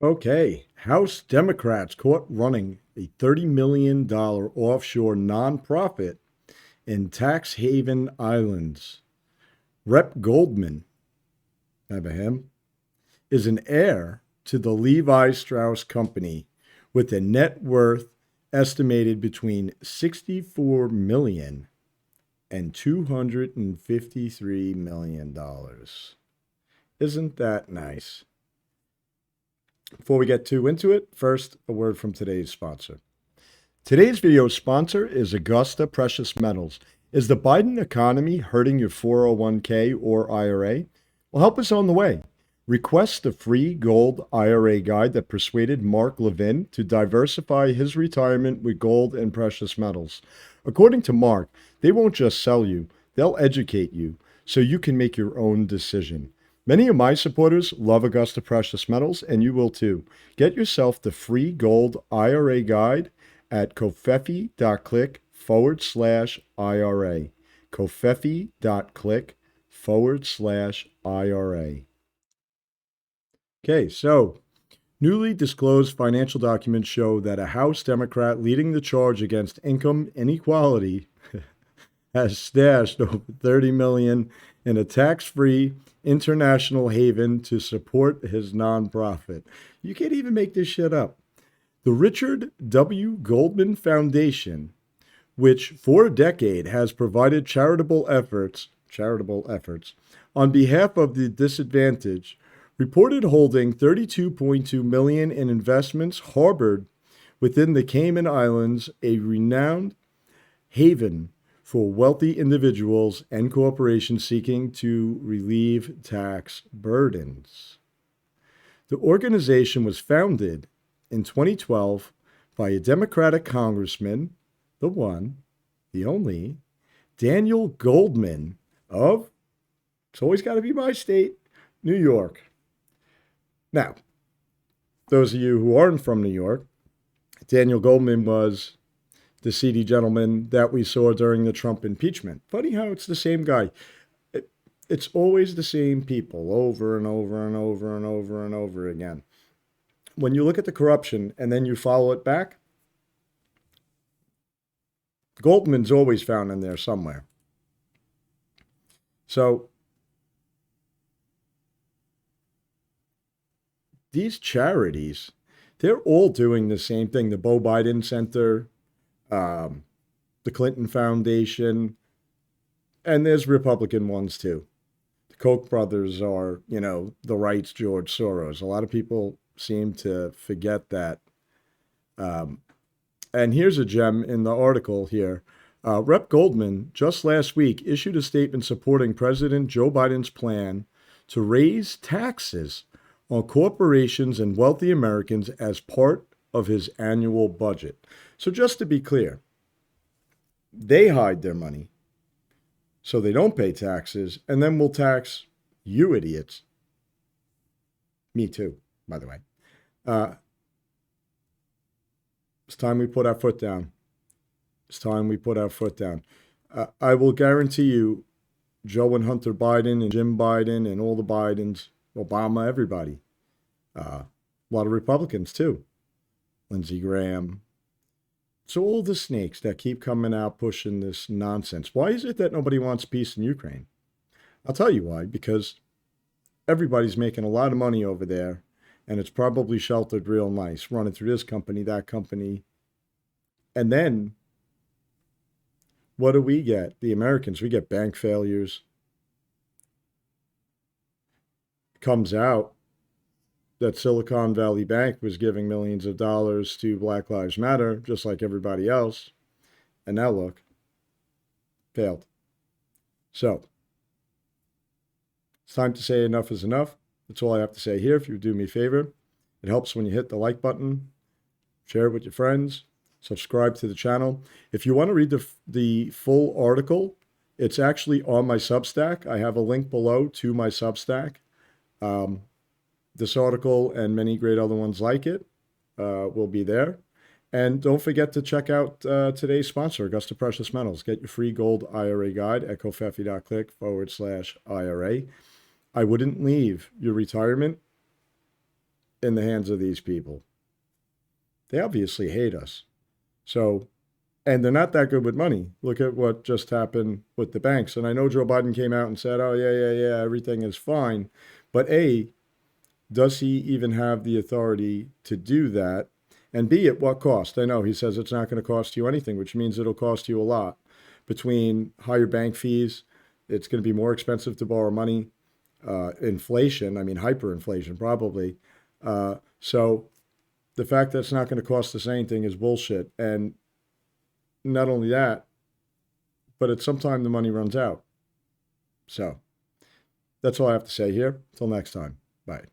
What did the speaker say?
Okay, House Democrats caught running a $30 million offshore nonprofit in tax haven islands. Rep. Goldman, remember him, is an heir to the Levi Strauss Company with a net worth estimated between $64 million and $253 million. Isn't that nice? Before we get too into it, first, a word from today's sponsor. Today's video sponsor is Augusta Precious Metals. Is the Biden economy hurting your 401k or IRA? Well, help us on the way. Request the free gold IRA guide that persuaded Mark Levin to diversify his retirement with gold and precious metals. According to Mark, they won't just sell you, they'll educate you so you can make your own decision. Many of my supporters love Augusta Precious Metals, and you will too. Get yourself the free gold IRA guide at covfefe.click/IRA. covfefe.click/IRA. Okay, so newly disclosed financial documents show that a House Democrat leading the charge against income inequality has stashed over $30 million in a tax-free international haven to support his nonprofit. You can't even make this shit up. The Richard W. Goldman Foundation, which for a decade has provided charitable efforts on behalf of the disadvantaged, reported holding $32.2 million in investments harbored within the Cayman Islands, a renowned haven for wealthy individuals and corporations seeking to relieve tax burdens. The organization was founded in 2012 by a Democratic Congressman, the one, the only, Daniel Goldman of, it's always got to be my state, New York. Now, those of you who aren't from New York, Daniel Goldman was the seedy gentleman that we saw during the Trump impeachment. Funny how it's the same guy. It's always the same people over and over and over and over and over again. When you look at the corruption and then you follow it back, Goldman's always found in there somewhere. So these charities, they're all doing the same thing. The Beau Biden Center, the Clinton Foundation, and there's Republican ones too. The Koch brothers are, the right's George Soros. A lot of people seem to forget that. And here's a gem in the article here. Rep. Goldman just last week issued a statement supporting President Joe Biden's plan to raise taxes on corporations and wealthy Americans as part of his annual budget. So just to be clear, they hide their money so they don't pay taxes, and then we'll tax you idiots. Me too, by the way. It's time we put our foot down. It's time we put our foot down. I will guarantee you, Joe and Hunter Biden and Jim Biden and all the Bidens, Obama, everybody, a lot of Republicans too, Lindsey Graham. It's all the snakes that keep coming out pushing this nonsense. Why is it that nobody wants peace in Ukraine? I'll tell you why. Because everybody's making a lot of money over there, and it's probably sheltered real nice, running through this company, that company. And then, what do we get? The Americans, we get bank failures. It comes out that Silicon Valley Bank was giving millions of dollars to Black Lives Matter, just like everybody else. And now look, failed. So, it's time to say enough is enough. That's all I have to say here. If you would do me a favor, it helps when you hit the like button, share it with your friends, subscribe to the channel. If you want to read the full article, it's actually on my Substack. I have a link below to my Substack. This article and many great other ones like it will be there. And don't forget to check out today's sponsor, Augusta Precious Metals. Get your free gold IRA guide at covfefe.click/IRA. I wouldn't leave your retirement in the hands of these people. They obviously hate us. So, and they're not that good with money. Look at what just happened with the banks. And I know Joe Biden came out and said, oh, yeah, everything is fine. But A, does he even have the authority to do that? And B, at what cost? I know he says it's not going to cost you anything, which means it'll cost you a lot. Between higher bank fees, it's going to be more expensive to borrow money, inflation, I mean, hyperinflation probably. So the fact that it's not going to cost us anything is bullshit. And not only that, but at some time the money runs out. So that's all I have to say here. Till next time. Bye.